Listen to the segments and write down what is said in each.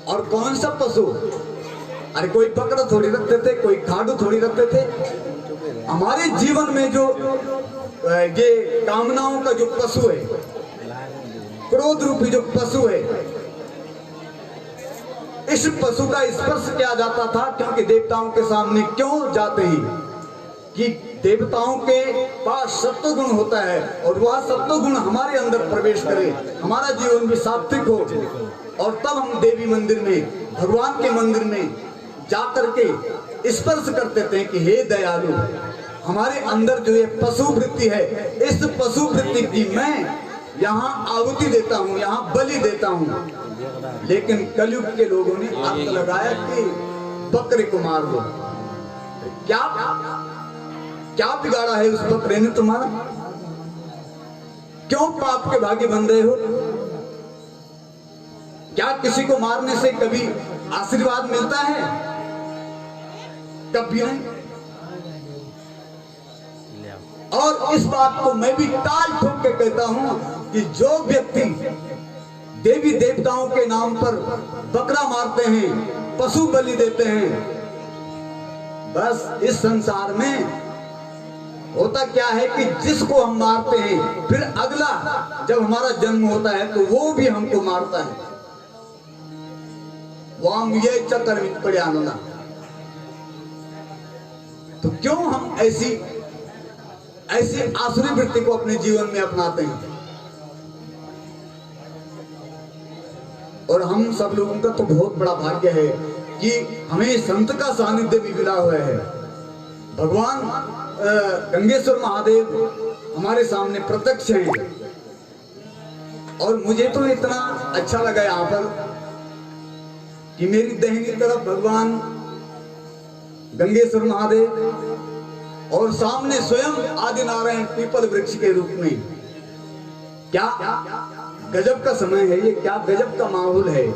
और कौन सा पशु? अरे कोई बकरा थोड़ी रखते थे, कोई खाडू थोड़ी रखते थे। हमारे जीवन में जो ये कामनाओं का जो पशु है, क्रोध रूपी जो पशु है, इस पशु का स्पर्श किया जाता था। क्योंकि देवताओं के सामने क्यों जाते हैं कि देवताओं के पास सत्व गुण होता है और वह सत्व गुण हमारे अंदर प्रवेश करे, हमारा जीवन भी सात्विक हो, और तब हम देवी मंदिर में, भगवान के मंदिर में जाकर के स्पर्श करते थे कि हे दयालु, हमारे अंदर जो ये पशु वृत्ति है, इस पशु वृत्ति की मैं यहाँ आहुति देता हूँ, यहाँ बलि देता हूँ। लेकिन कलयुग के लोगों ने अर्थ लगाया कि बकरे को मार दो। क्या बिगाड़ा है उस बकरे ने तुम्हारा? क्यों पाप के भागी बन रहे हो? क्या किसी को मारने से कभी आशीर्वाद मिलता है? कभी नहीं। और इस बात को मैं भी टाल ठोक के कहता हूं कि जो व्यक्ति देवी देवताओं के नाम पर बकरा मारते हैं, पशु बलि देते हैं, बस इस संसार में होता क्या है कि जिसको हम मारते हैं, फिर अगला जब हमारा जन्म होता है तो वो भी हमको मारता है। वाम ये चक्कर में पड़े आना। तो क्यों हम ऐसी आसुरी वृत्ति को अपने जीवन में अपनाते हैं? और हम सब लोगों का तो बहुत बड़ा भाग्य है कि हमें संत का सानिध्य भी मिला हुआ है। भगवान गंगेश्वर महादेव हमारे सामने प्रत्यक्ष हैं। और मुझे तो इतना अच्छा लगा यहाँ पर कि मेरी दाहिनी तरफ भगवान गंगेश्वर महादेव और सामने स्वयं आदि नारायण पीपल वृक्ष के रूप में। क्या गजब का समय है ये, क्या गजब का माहौल है।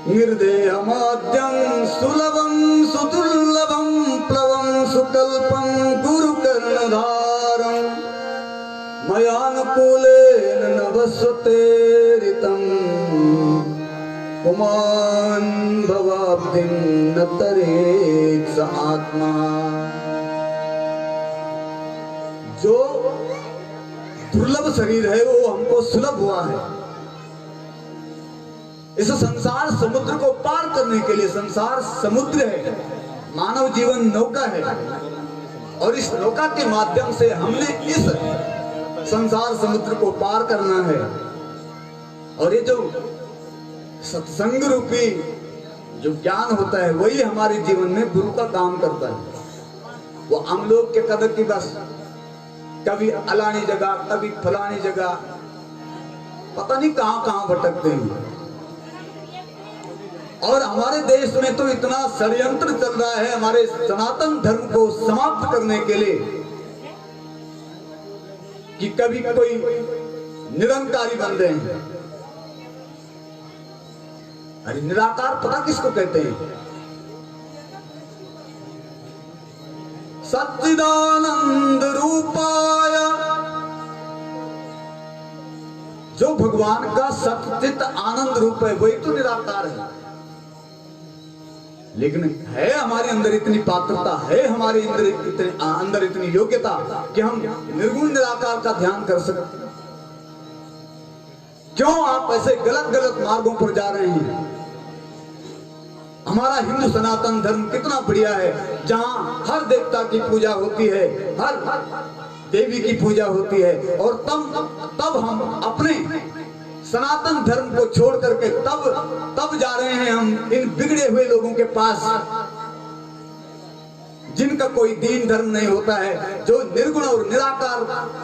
निर्देहमाद्यं सुलभं सुदुर्लभं प्लवं सुकल्पं गुरुकर्णधारं मयानुकूलेन नभस्वते ऋतं पुमान् भवाब्धिं न तरेत् स आत्मा। जो दुर्लभ शरीर है वो हमको सुलभ हुआ है। इस संसार समुद्र को पार करने के लिए, संसार समुद्र है, मानव जीवन नौका है, और इस नौका के माध्यम से हमने इस संसार समुद्र को पार करना है। और ये जो सत्संग रूपी जो ज्ञान होता है वही हमारे जीवन में गुरु का काम करता है। वो हम लोग के कदर की बस कभी अलानी जगह, कभी फलानी जगह, पता नहीं कहां भटकते हैं। और हमारे देश में तो इतना षड्यंत्र चल रहा है हमारे सनातन धर्म को समाप्त करने के लिए कि कभी कोई निरंकारी बन रहे हैं। अरे निराकार पता किसको कहते हैं? सच्चिदानंद रूपाय। जो भगवान का सच्चित आनंद रूप है वही तो निराकार है। लेकिन है हमारे अंदर इतनी पात्रता, है हमारे अंदर इतनी योग्यता कि हम निर्गुण निराकार का ध्यान कर सकते। क्यों आप ऐसे गलत मार्गों पर जा रहे हैं? हमारा हिंदू सनातन धर्म कितना बढ़िया है, जहां हर देवता की पूजा होती है, हर देवी की पूजा होती है, और तब हम अपने सनातन धर्म को छोड़ करके तब जा रहे हैं हम इन बिगड़े हुए लोगों के पास, जिनका कोई दीन धर्म नहीं होता है, जो निर्गुण और निराकार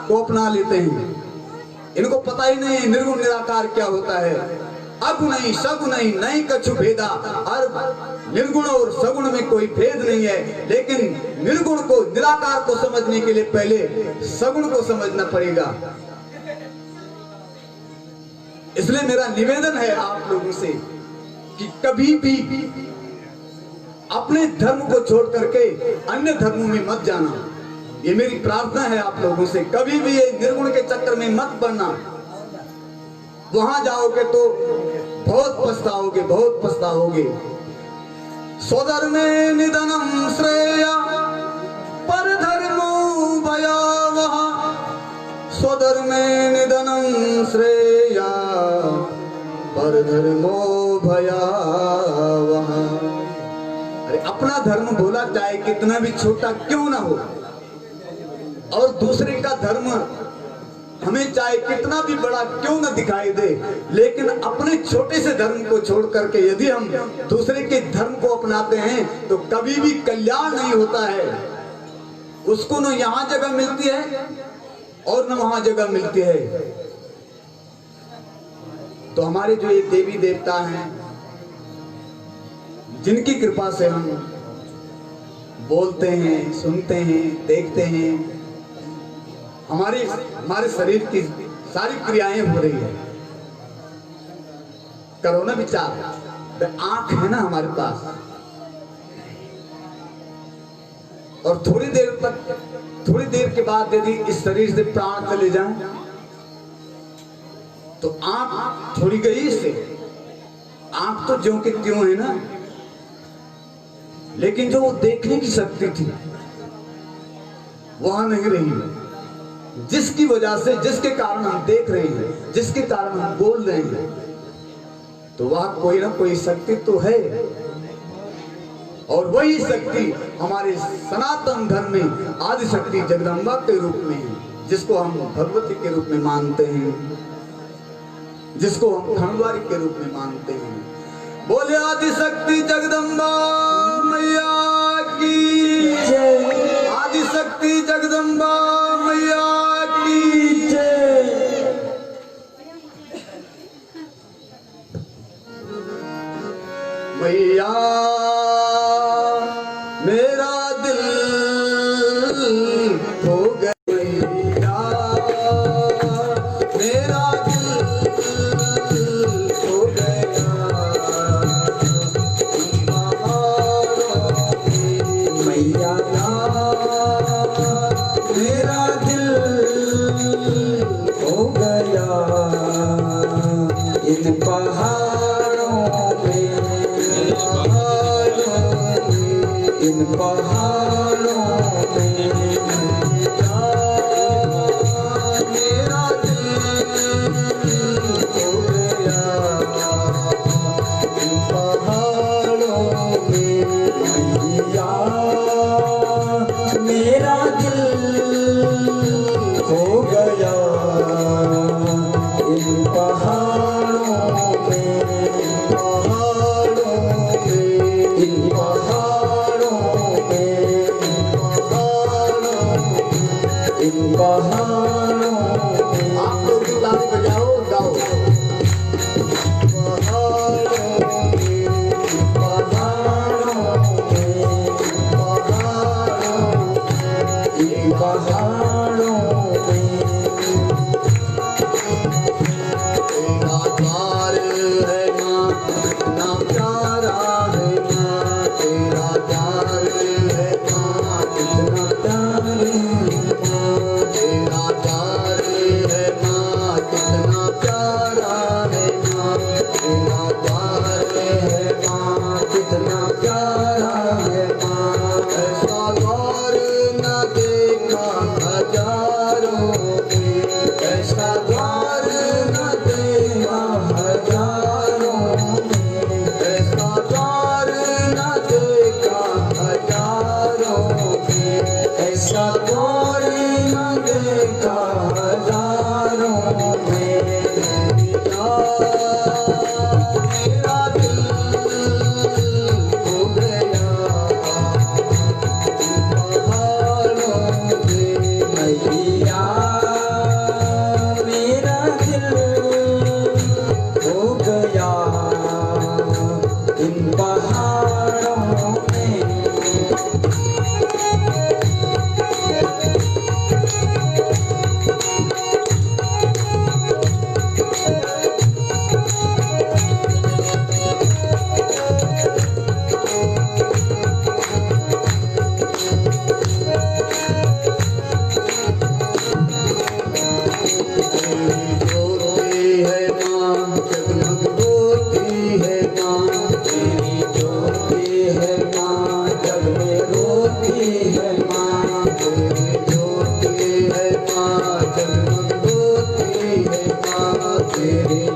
को अपना लेते हैं। इनको पता ही नहीं निर्गुण निराकार क्या होता है। अगुण नहीं सगुण नहीं कछु भेदा। और निर्गुण और सगुण में कोई भेद नहीं है, लेकिन निर्गुण को निराकार को समझने के लिए पहले सगुण को समझना पड़ेगा। इसलिए मेरा निवेदन है आप लोगों से कि कभी भी अपने धर्म को छोड़ करके अन्य धर्मों में मत जाना। ये मेरी प्रार्थना है आप लोगों से। कभी भी ये निर्गुण के चक्कर में मत पड़ना। वहां जाओगे तो बहुत पछताओगे, बहुत पछताओगे। स्वधर्मे निधनम श्रेया परधर्मो भयावह, स्वधर्मे निधनम श्रेया परधर्मो भयावह। अरे अपना धर्म भोला चाहे कितना भी छोटा क्यों ना हो, और दूसरे का धर्म हमें चाहे कितना भी बड़ा क्यों ना दिखाई दे, लेकिन अपने छोटे से धर्म को छोड़ करके यदि हम दूसरे के धर्म को अपनाते हैं तो कभी भी कल्याण नहीं होता है। उसको न यहाँ जगह मिलती है और न वहां जगह मिलती है। तो हमारे जो ये देवी देवता हैं, जिनकी कृपा से हम बोलते हैं, सुनते हैं, देखते हैं, हमारे शरीर की सारी क्रियाएं हो रही है। करो ना विचार, आंख है ना हमारे पास, और थोड़ी देर के बाद यदि इस शरीर से प्राण चले जाएं तो आंख थोड़ी गई इससे, आंख तो ज्यों के त्यों है ना, लेकिन जो वो देखने की शक्ति थी वहां नहीं रही है। जिसकी वजह से, जिसके कारण हम देख रहे हैं, जिसके कारण हम बोल रहे हैं, तो वह कोई ना कोई शक्ति तो है। और वही शक्ति हमारे सनातन धर्म में आदि शक्ति जगदम्बा के रूप में है, जिसको हम भगवती के रूप में मानते हैं, जिसको हम खंडवारी के रूप में मानते हैं। बोले आदि शक्ति जगदम्बा मैया की जय, आदि शक्ति जगदम्बा मैया की जय। मैया मेरा दिल हो गया, मेरा हो गया, मैया मेरा दिल हो गया इन पहाड़ों में, इन पहाड़ों में। मेरा दिल हो गया इन पहाड़ों में, मैया मेरा दिल हो गया इन पहाड़ों में, इन पहाड़ों में।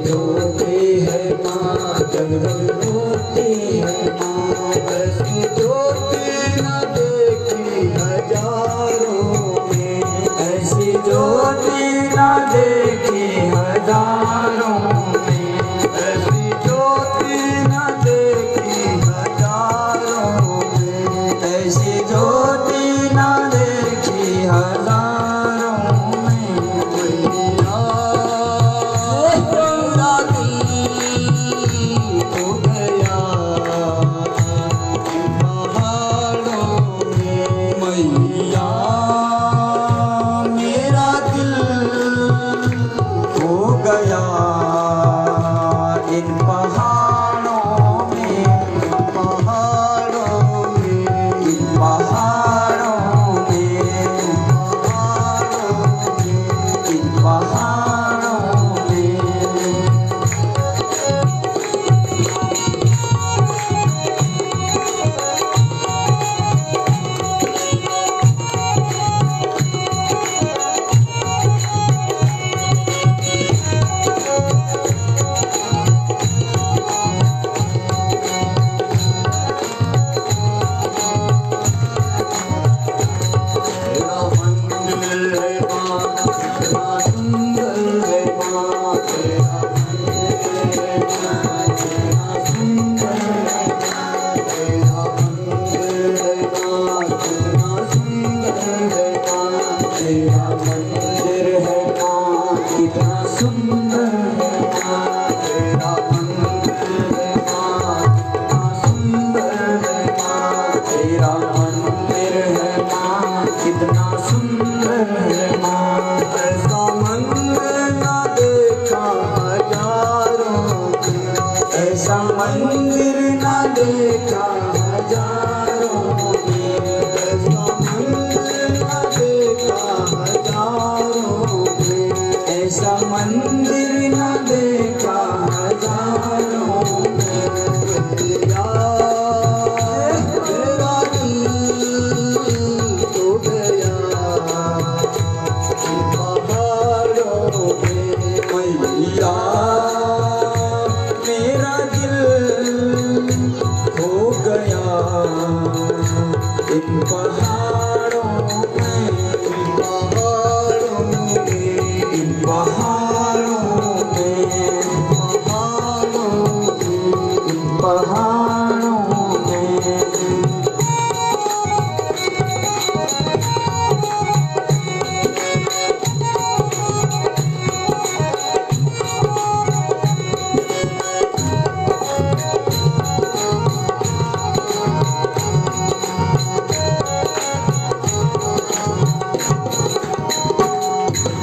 रोती है माँ, जग जग रोती है माँ। ऐसी ज्योति न देखी हजारों में, ऐसी ज्योति न देखी हजारों में, ऐसी ज्योति न देखी हजारों में। ऐसी ज्योति न देखी हजारों में। मैया मेरा दिल खो गया इन पहाड़ों में। मैया मेरा दिल खो गया इन पहाड़ों में, पहाड़ों में, इन पहाड़ों में, इन पहाड़ों में। तेरा मंदिर है माँ, कितना सुंदर है माँ। तेरा मंदिर है माँ, कितना सुंदर है माँ। तेरा मंदिर है माँ, कितना सुंदर है माँ। तेरा मंदिर है माँ, कितना सुंदर है माँ। तेरा मंदिर है माँ, कितना सुंदर है माँ। तेरा मंदिर है माँ, कितना सुंदर है माँ। ऐसा मंदिर न देखा हजारों में, ऐसा मंदिर न देखा हजारों में, ऐसा मंदिर न देखा हजारों में। ऐसा मंदिर न देखा हजारों में। मैया मेरा दिल खो गया इन पहाड़ों में। मैया मेरा दिल खो गया इन पहाड़ों में, पहाड़ों में, इन पहाड़ों में, पहाड़ों में। इन पहाड़ों में।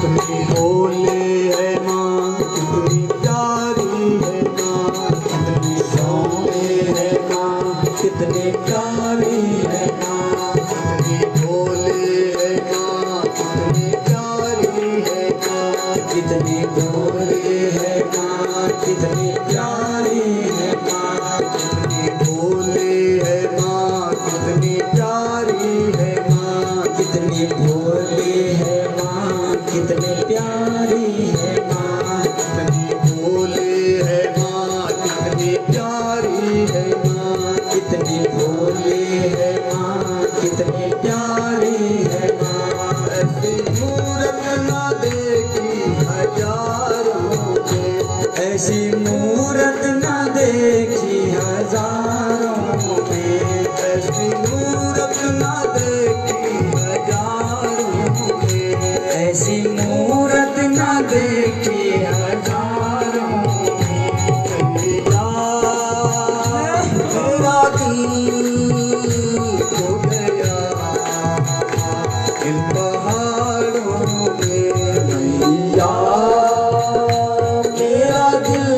कितनी भोले है माँ, कितनी प्यारी है माँ। कितनी भोले है माँ, कितनी प्यारी है माँ, कितनी भोले है माँ, कितनी प्यारी है माँ। कितनी भोले है माँ, कितनी प्यारी है माँ। कितनी भोले है माँ, कितनी प्यारी है माँ। कितनी भोली है माँ, कितनी प्यारी है माँ। कितनी भोले है माँ, कितनी प्यारी है माँ। कितनी भोली है माँ, कितनी प्यारी है माँ। ऐसी मूरत न देखी हजारों में, ऐसी मूरत न देखी हजारों में, ऐसी मूरत न देखी हजारों में। ऐसी मूरत न देखी हजारों में। मैया मेरा दिल खो गया इन पहाड़ों में। मैया मेरा दिल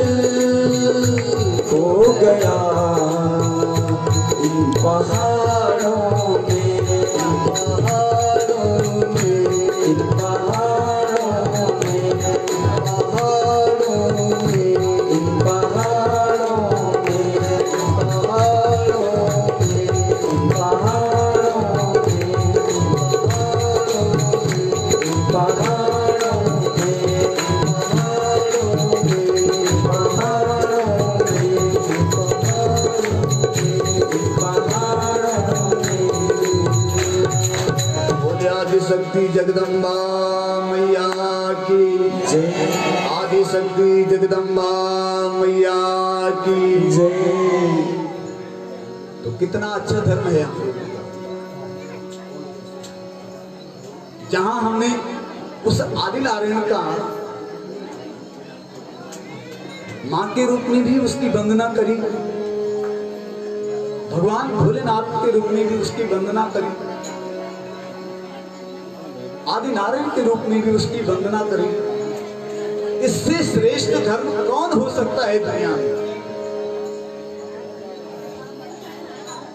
शक्ति जगदम्बा मैया की जय आदि शक्ति जगदम्बा मैया की जय। तो कितना अच्छा धर्म है हम लोगों का, जहां हमने उस आदि नारायण का मां के रूप में भी उसकी वंदना करी, भगवान भोलेनाथ के रूप में भी उसकी वंदना करी, आदि नारायण के रूप में भी उसकी वंदना करी। इससे श्रेष्ठ धर्म कौन हो सकता है दुनिया में?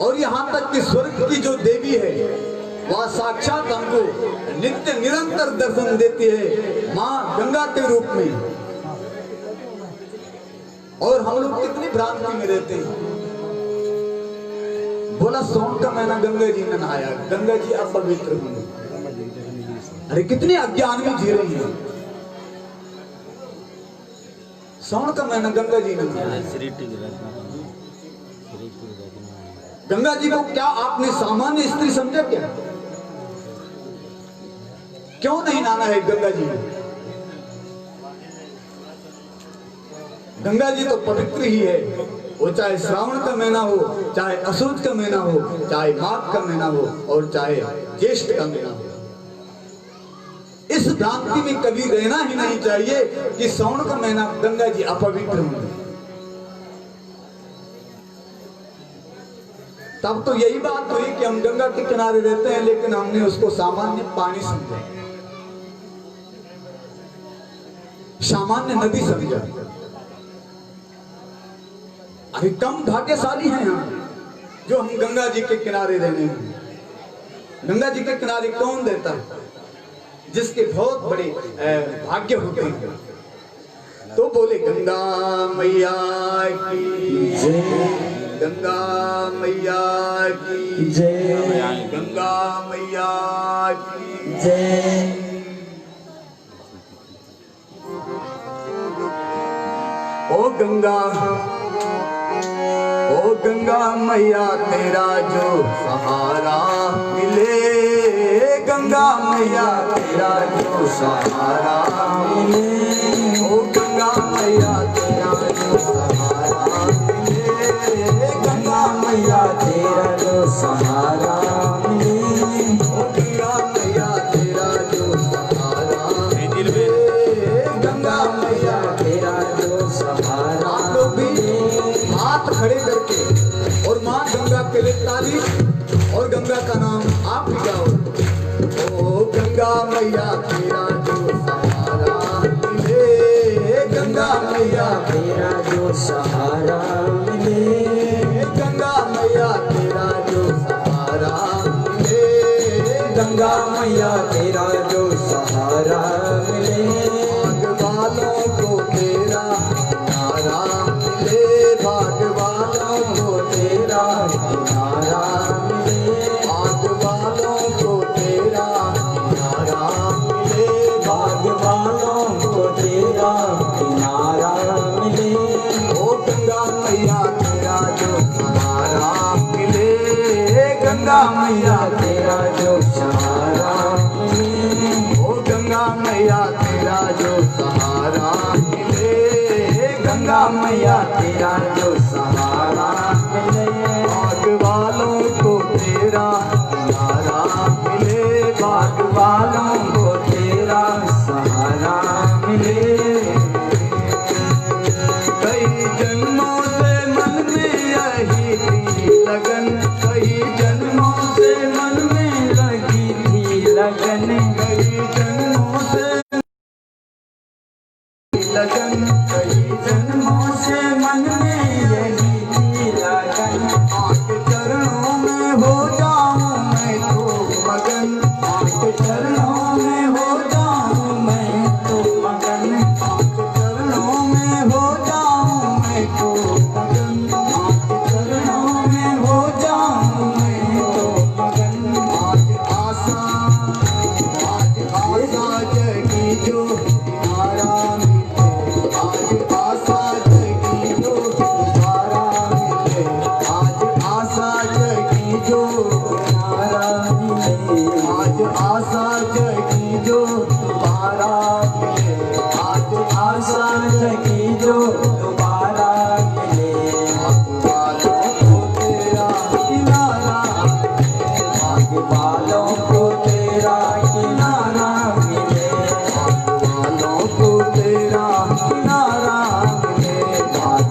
और यहां तक कि स्वर्ग की जो देवी है वह साक्षात हमको नित्य निरंतर दर्शन देती है मां गंगा के रूप में। और हम लोग कितनी भ्रांति में रहते हैं। बोला सोन का महीना गंगा जी ने नहाया, गंगा जी अपवित्र हुई। अरे कितने अज्ञान में जी रही है। सोन का महीना गंगा जी ने नहाया। गंगा जी को क्या आपने सामान्य स्त्री समझा क्या? क्यों नहीं नहाना है गंगा जी में? गंगा जी तो पवित्र ही है, वो चाहे श्रावण का महीना हो, चाहे असुद का महीना हो, चाहे माघ का महीना हो और चाहे ज्येष्ठ का महीना हो। इस भ्रांति में कभी रहना ही नहीं चाहिए कि श्रावण का महीना गंगा जी अपवित्र होंगे। तब तो यही बात हुई कि हम गंगा के किनारे रहते हैं लेकिन हमने उसको सामान्य पानी समझा, सामान्य नदी समझा। अरे कम भाग्यशाली हैं हम जो हम गंगा जी के किनारे रहने हैं। गंगा जी के किनारे कौन रहता है? जिसके बहुत बड़े भाग्य होते हैं। तो बोले गंगा मैया की जय गंगा मैया की जय गंगा मैया की जय। ओ गंगा मैया तेरा जो सहारा मिले, गंगा मैया तेरा जो सहारा मिले, ओ गंगा मैया तेरा जो सहारा मिले, गंगा मैया तेरा जो सहारा मिले, ओ गंगा मैया तेरा जो सहारा मिले, गंगा मैया तेरा जो सहारा आप लोग भी हाथ खड़े करके और मां गंगा के लिए ताली और गंगा का नाम आप ही गाओ। ओ गंगा मैया तेरा जो सहारा मिले, गंगा मैया तेरा जो सहारा मिले, गंगा मैया तेरा जो सहारा मिले, गंगा मैया तेरा जो सहारा मिले, भाग वालों को तेरा किनारा मिले, भाग वालों को तेरा किनारा मिले, भाग वालों को तेरा किनारा मिले, भाग वालों को तेरा किनारा मिले, ओ गंगा मैया तेरा जो सहारा मिले, गंगा मैया तेरा जो सहारा मिले, ओ गंगा मैया तेरा जो सहारा मिले, गंगा मैया तेरा जो सहारा मिले, भाग वालों को तेरा किनारा मिले, भाग वालों को तेरा सहारा मिले। कई जन्मों से मन में यही थी लगन, कई जन्मों से मन में लगी थी लगन, कई जन्मों से लगन, कई जन्मों से मन में यही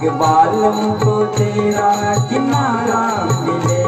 भाग वालों को तेरा किनारा मिले।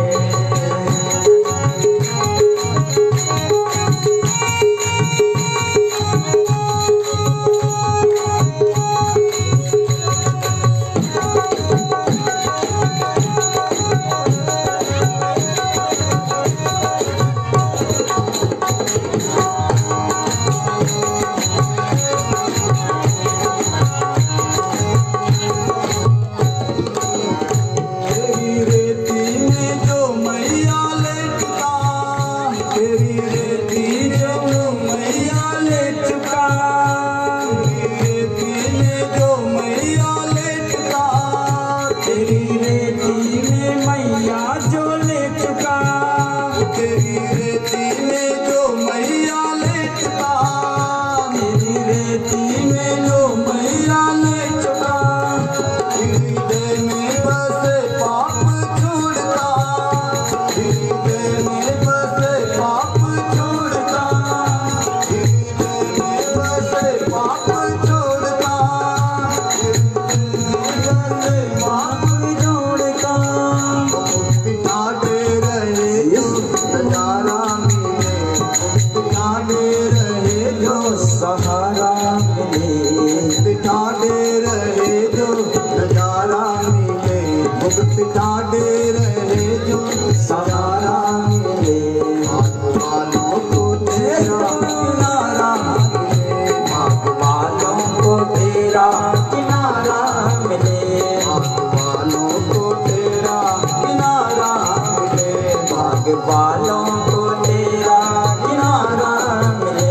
वालों को तेरा किनारा मिले।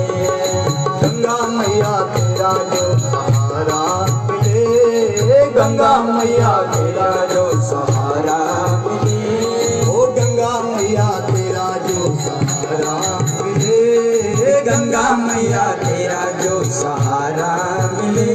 गंगा मैया तेरा जो सहारा मिले, गंगा मैया तेरा जो सहारा मिले, ओ गंगा मैया तेरा जो सहारा मिले, गंगा मैया तेरा जो सहारा मिले।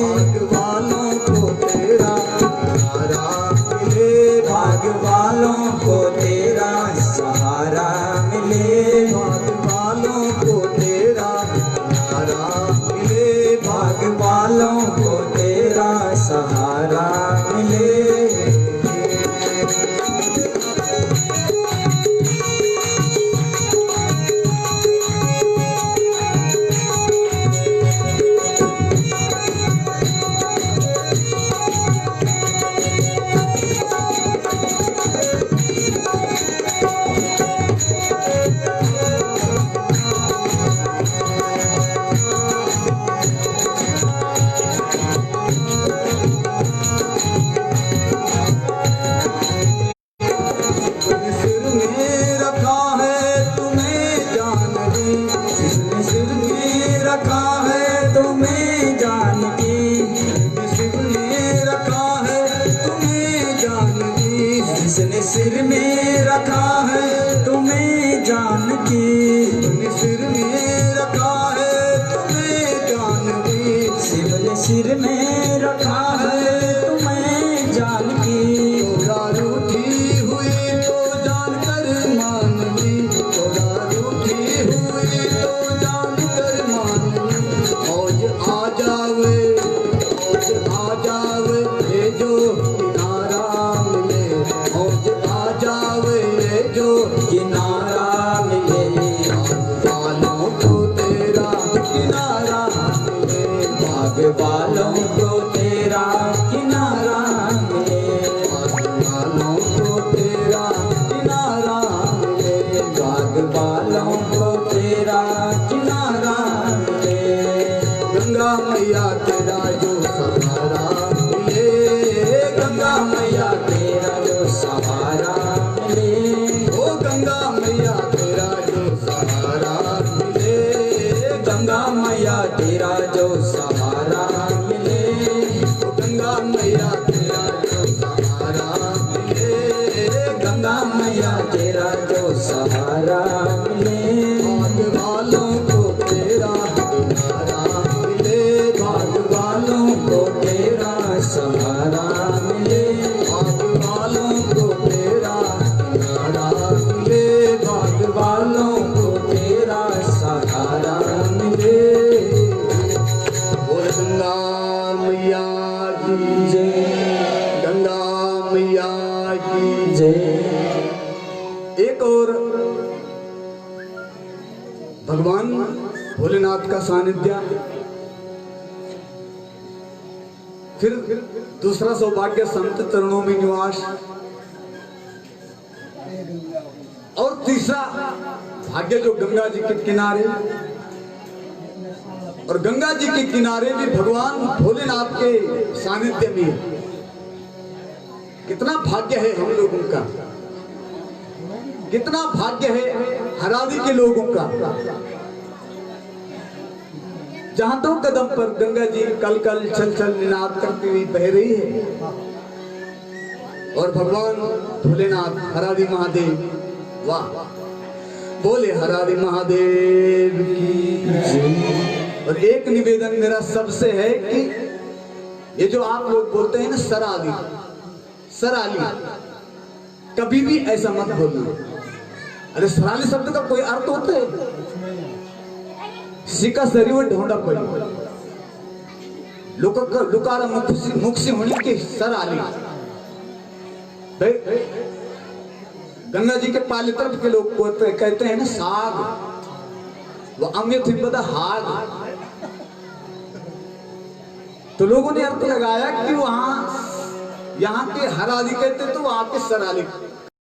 भाग वालों को तेरा सहारा मिले, भाग वालों को तेरा सहारा मिले। भाग वालों को तेरा सहारा मिले, भाग वालों को तेरा सहारा मिले। जिसने सिर में रखा है तुम्हें जान की, जिसने सिर में रखा है तुम्हें जान की, शिव ने सिर में रखा है तुम्हें जान की। थोड़ा रूठी हुई तो जान कर मान ली, थोड़ा रूठी हुई तो जान कर मान ली। औज आ जावे, औज आ जावे ये जो किनारा मिले, औज आ जावे ये जो किनारा मिले। वालों को तेरा किनारा मिले, भाग वालों को तेरा किनारा मिले। वालों को तेरा किनारा मिले, भाग वालों को तेरा किनारा मिले। गंगा मैया तेरा जो सहारा मिले, गंगा मैया तेरा जो सहारा मिले। ओ गंगा मैया तेरा जो सहारा मिले, गंगा मैया तेरा जो सहारा मिले। ओ गंगा मैया तेरा जो सहारा मिले, गंगा मैया तेरा जो सहारा मिले। भाग वालों को तेरा किनारा मिले, भाग वालों को तेरा सहारा मिले। भाग वालों को तेरा किनारा मिले, भाग वालों को तेरा सहारा मिले। बोल गंगा मैया की जय। निताय की जय। एक और भगवान भोलेनाथ का सानिध्य, फिर दूसरा सौभाग्य संत चरणों में निवास, और तीसरा भाग्य जो गंगा जी के किनारे, और गंगा जी के किनारे भी भगवान भोलेनाथ के सानिध्य में। कितना भाग्य है हम लोगों का, कितना भाग्य है हरादी के लोगों का, जहां तो कदम पर गंगा जी कल कल छल छल निनाद करती हुई बह रही है, और भगवान भोलेनाथ हरादी महादेव, वाह बोले हरादी महादेव की। और एक निवेदन मेरा सबसे है कि ये जो आप लोग बोलते हैं ना सराली सराली, कभी भी ऐसा मत बोलना। अरे सराली शब्द का कोई अर्थ होता है? किसी का शरीर ढूंढा पड़ी, लुकारा मुख से होने की सराली। गंगा जी के पाले तरफ के लोग कहते हैं ना साग, वो अम्य थी बता हाग। तो लोगों ने अर्थ लगाया कि वहां यहाँ के हरादी कहते तो वहां के सराली।